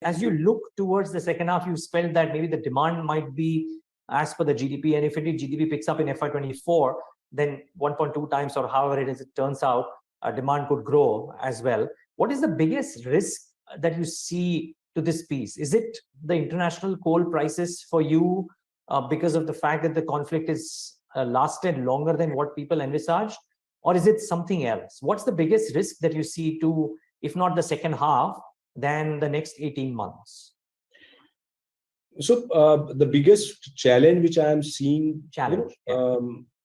as you look towards the second half, you felt that maybe the demand might be as per the GDP, and if indeed GDP picks up in FY24, then 1.2 times or however it is, it turns out, demand could grow as well. What is the biggest risk that you see to this piece? Is it the international coal prices for you because of the fact that the conflict is lasted longer than what people envisaged? Or is it something else? What's the biggest risk that you see to, if not the second half, then the next 18 months? So the biggest challenge which I am seeing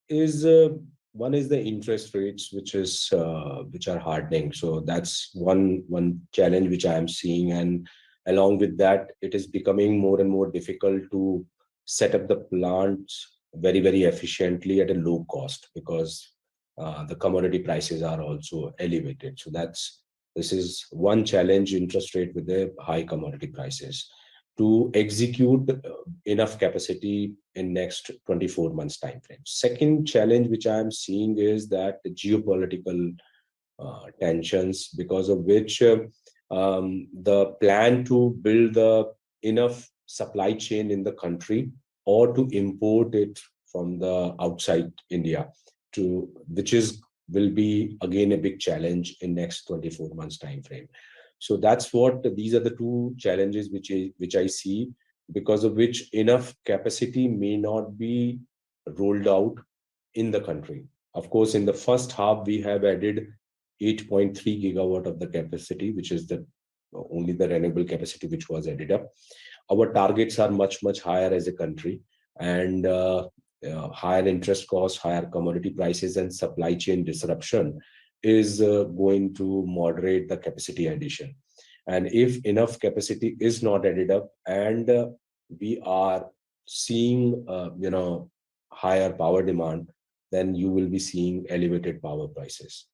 is one is the interest rates, which are hardening. So that's one challenge which I am seeing, and along with that, it is becoming more and more difficult to set up the plants very, very efficiently at a low cost, because the commodity prices are also elevated. So this is one challenge: interest rate with the high commodity prices. To execute enough capacity in next 24 months time frame. Second challenge which I am seeing is that the geopolitical tensions, because of which the plan to build enough supply chain in the country or to import it from the outside India, will be again a big challenge in next 24 months time frame. So these are the two challenges which I see, because of which enough capacity may not be rolled out in the country. Of course, in the first half, we have added 8.3 gigawatt of the capacity, which is only the renewable capacity which was added up. Our targets are much, much higher as a country, and higher interest costs, higher commodity prices, and supply chain disruption is going to moderate the capacity addition. And if enough capacity is not added up, and we are seeing higher power demand, then you will be seeing elevated power prices.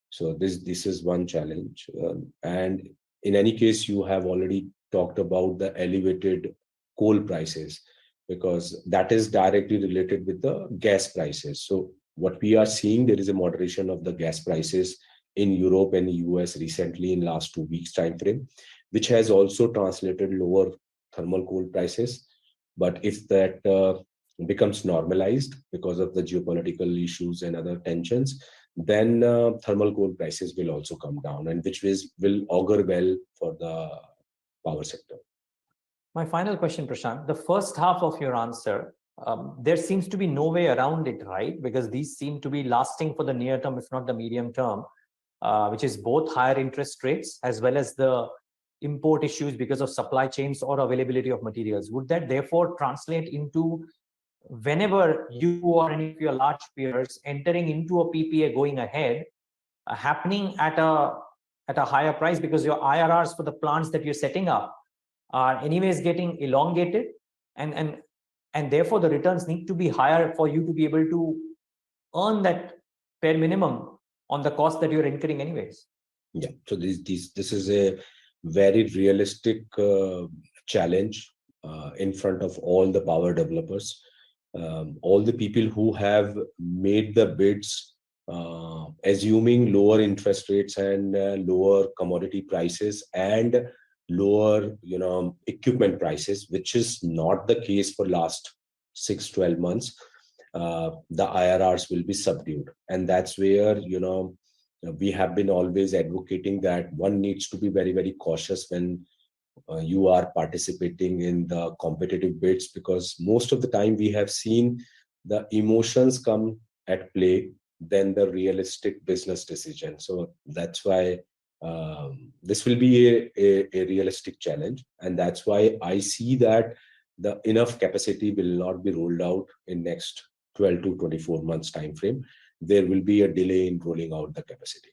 So this is one challenge. And in any case, you have already talked about the elevated coal prices, because that is directly related with the gas prices. So what we are seeing, there is a moderation of the gas prices in Europe and the US recently in last 2 weeks time frame, which has also translated lower thermal coal prices. But if that becomes normalized because of the geopolitical issues and other tensions, then thermal coal prices will also come down, and which will augur well for the power sector. My final question, Prashant, the first half of your answer, there seems to be no way around it, right? Because these seem to be lasting for the near term, if not the medium term, which is both higher interest rates as well as the import issues because of supply chains or availability of materials. Would that therefore translate into, whenever you or any of your large peers entering into a PPA going ahead, happening at a higher price, because your IRRs for the plants that you're setting up are anyways getting elongated, and therefore the returns need to be higher for you to be able to earn that bare minimum on the cost that you're incurring anyways? Yeah, so this is a very realistic challenge in front of all the power developers. All the people who have made the bids assuming lower interest rates and lower commodity prices and lower equipment prices, which is not the case for last 6-12 months, the IRRs will be subdued. And that's where we have been always advocating that one needs to be very, very cautious when you are participating in the competitive bids, because most of the time we have seen the emotions come at play than the realistic business decision. So that's why this will be a realistic challenge, and that's why I see that the enough capacity will not be rolled out in next 12 to 24 months time frame. There will be a delay in rolling out the capacity.